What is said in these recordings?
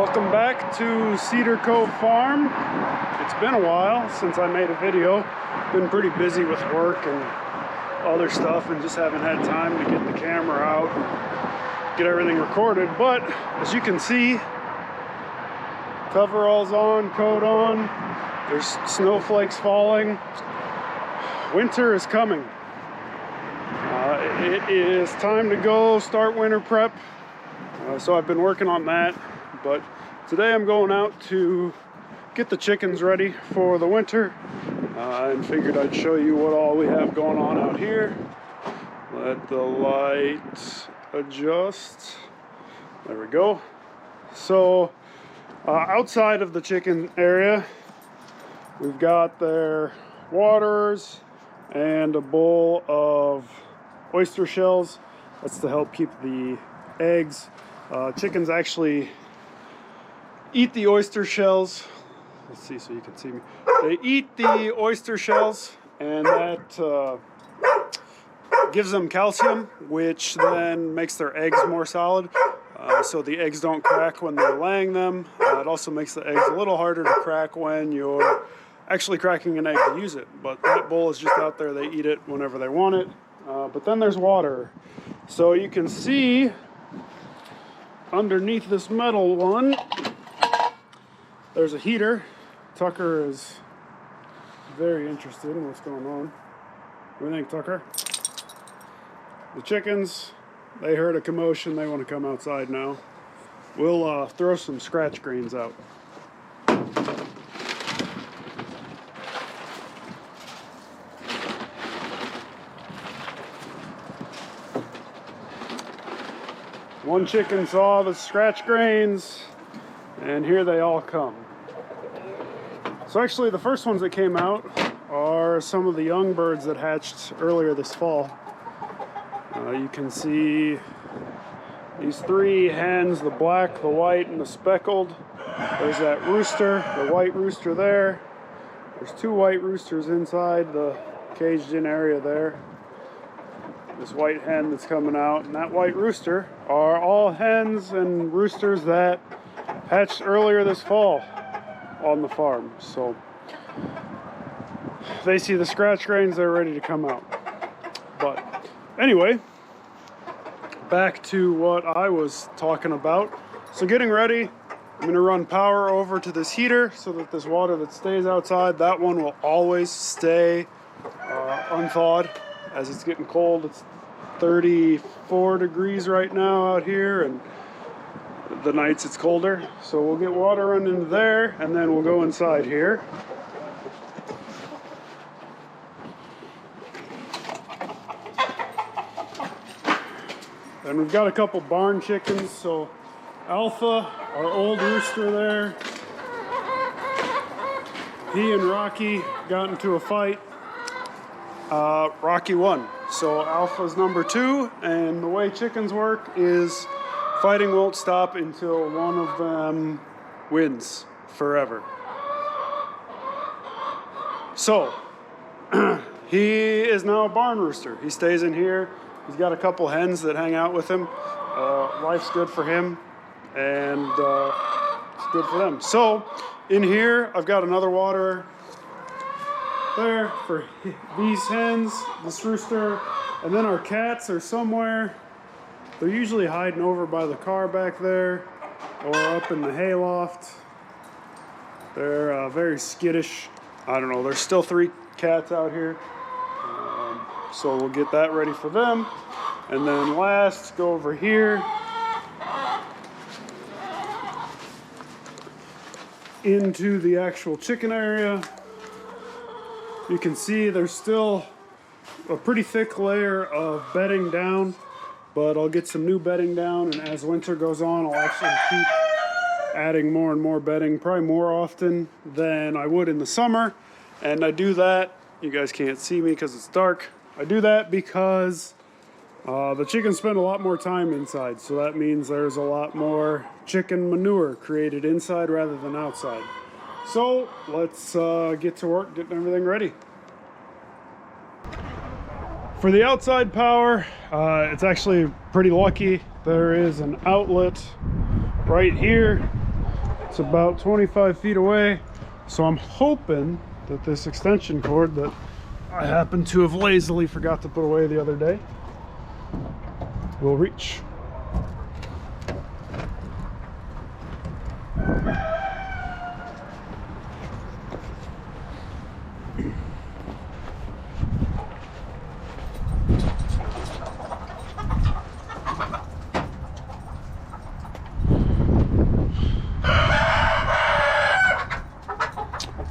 Welcome back to Cedar Cove Farm. It's been a while since I made a video. Been pretty busy with work and other stuff and just haven't had time to get the camera out and get everything recorded. But as you can see, coveralls on, coat on, there's snowflakes falling. Winter is coming. It is time to go start winter prep. So I've been working on that, but today I'm going out to get the chickens ready for the winter and figured I'd show you what all we have going on out here. Let the light adjust. There we go. So outside of the chicken area, we've got their waters and a bowl of oyster shells. That's to help keep the eggs. Chickens actually eat the oyster shells. Let's see so you can see me. They eat the oyster shells, and that gives them calcium, which then makes their eggs more solid. So the eggs don't crack when they're laying them. It also makes the eggs a little harder to crack when you're actually cracking an egg to use it. But that bowl is just out there. They eat it whenever they want it. But then there's water. So you can see underneath this metal one, there's a heater. Tucker is very interested in what's going on. What do you think, Tucker? The chickens, they heard a commotion. They want to come outside now. We'll throw some scratch greens out. One chicken saw the scratch grains, and here they all come. So actually the first ones that came out are some of the young birds that hatched earlier this fall. You can see these three hens, the black, the white, and the speckled. There's that rooster, the white rooster there. There's two white roosters inside the caged in area there. This white hen that's coming out and that white rooster are all hens and roosters that hatched earlier this fall on the farm. So they see the scratch grains, they're ready to come out. But anyway, back to what I was talking about. So getting ready, I'm going to run power over to this heater so that this water that stays outside, that one will always stay unthawed. As it's getting cold, it's 34 degrees right now out here, and the nights it's colder. So we'll get water running into there, and then we'll go inside here. And we've got a couple barn chickens. So Alpha, our old rooster there, he and Rocky got into a fight. Rocky won. So Alpha's number 2, and the way chickens work is fighting won't stop until one of them wins forever. So he is now a barn rooster. He stays in here. He's got a couple hens that hang out with him. Life's good for him, and it's good for them. So in here, I've got another waterer there for these hens, this rooster, and then our cats are somewhere. They're usually hiding over by the car back there or up in the hayloft. They're very skittish. I don't know, there's still 3 cats out here. So we'll get that ready for them. And then last, go over here into the actual chicken area. You can see there's still a pretty thick layer of bedding down, but I'll get some new bedding down, and as winter goes on, I'll actually keep adding more and more bedding, probably more often than I would in the summer. And I do that, you guys can't see me because it's dark. I do that because the chickens spend a lot more time inside, so that means there's a lot more chicken manure created inside rather than outside. So let's get to work getting everything ready. For the outside power, it's actually pretty lucky. There is an outlet right here It's about 25 feet away. So I'm hoping that this extension cord that I happen to have lazily forgot to put away the other day will reach.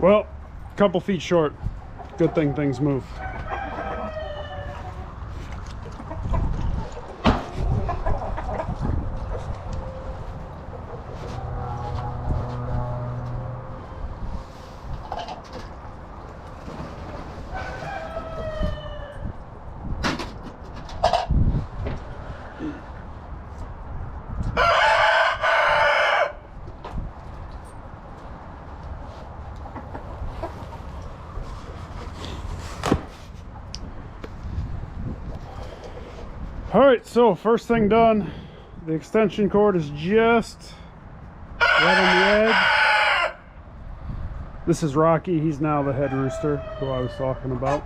Well, a couple feet short. Good thing things move. All right, so first thing done, the extension cord is just right on the edge. This is Rocky. He's now the head rooster who I was talking about.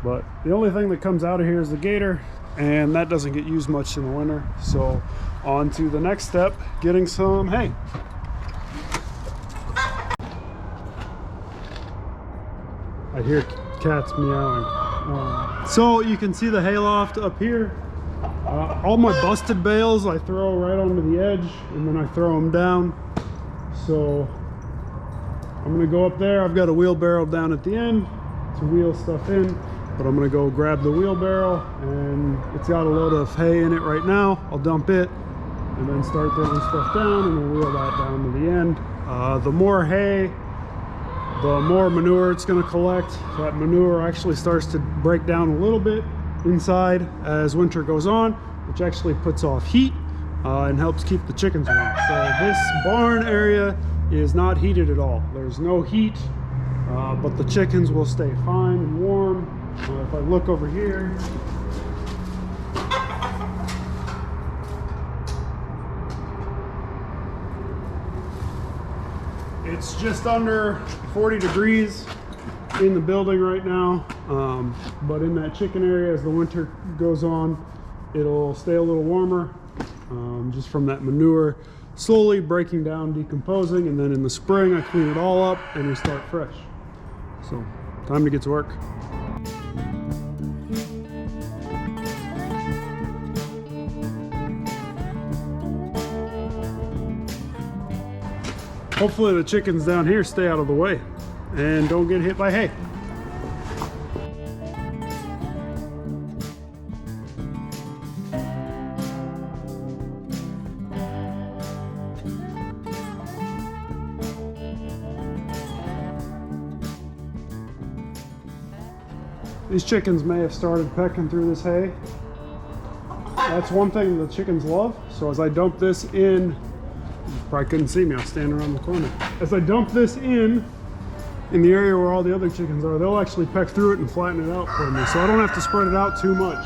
But the only thing that comes out of here is the gator, and that doesn't get used much in the winter. So on to the next step, getting some hay. I hear cats meowing. So you can see the hayloft up here. All my busted bales I throw right onto the edge, and then I throw them down. So I'm gonna go up there. I've got a wheelbarrow down at the end to wheel stuff in, but I'm gonna go grab the wheelbarrow, and it's got a load of hay in it right now. I'll dump it and then start throwing stuff down, and we'll wheel that down to the end. The more hay, the more manure it's going to collect. That manure actually starts to break down a little bit inside as winter goes on, which actually puts off heat and helps keep the chickens warm. So this barn area is not heated at all. There's no heat, but the chickens will stay fine and warm. If I look over here, it's just under 40 degrees in the building right now, but in that chicken area, as the winter goes on, it'll stay a little warmer, just from that manure slowly breaking down, decomposing, and then in the spring I clean it all up and we start fresh. So time to get to work. Hopefully the chickens down here stay out of the way and don't get hit by hay. These chickens may have started pecking through this hay. That's one thing the chickens love. So as I dump this in, you probably couldn't see me, I was standing around the corner. As I dump this in the area where all the other chickens are, they'll actually peck through it and flatten it out for me. So I don't have to spread it out too much.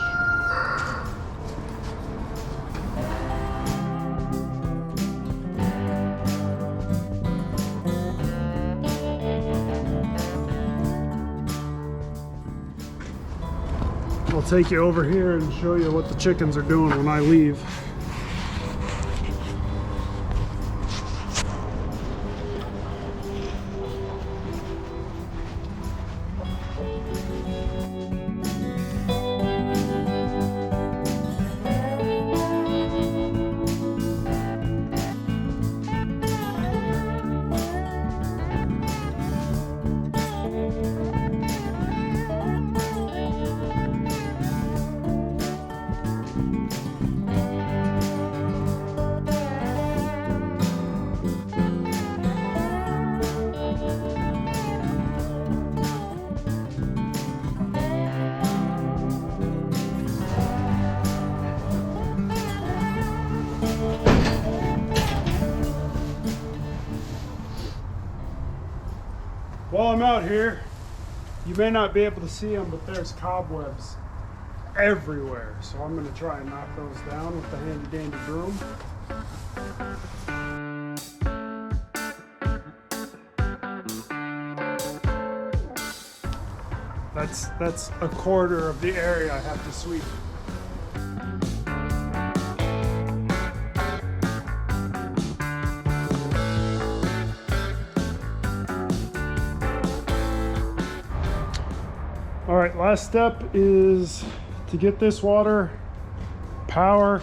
I'll take you over here and show you what the chickens are doing when I leave. While I'm out here, you may not be able to see them, but there's cobwebs everywhere. So I'm going to try and knock those down with the handy dandy broom. That's a quarter of the area I have to sweep. All right, last step is to get this water power.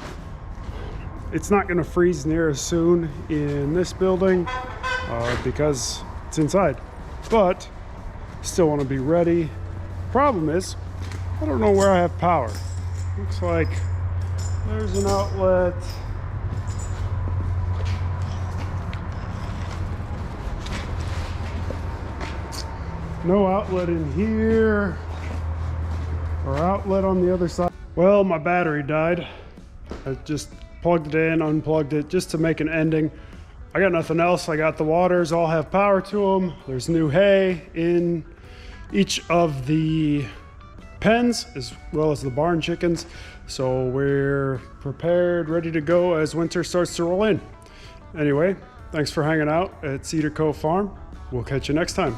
It's not gonna freeze near as soon in this building because it's inside, but still wanna be ready. Problem is, I don't know where I have power. Looks like there's an outlet. No outlet in here, or outlet on the other side. Well, my battery died. I just plugged it in, unplugged it just to make an ending. I got nothing else. I got the waters, all have power to them. There's new hay in each of the pens as well as the barn chickens. So we're prepared, ready to go as winter starts to roll in. Anyway, thanks for hanging out at Cedar Cove Farm. We'll catch you next time.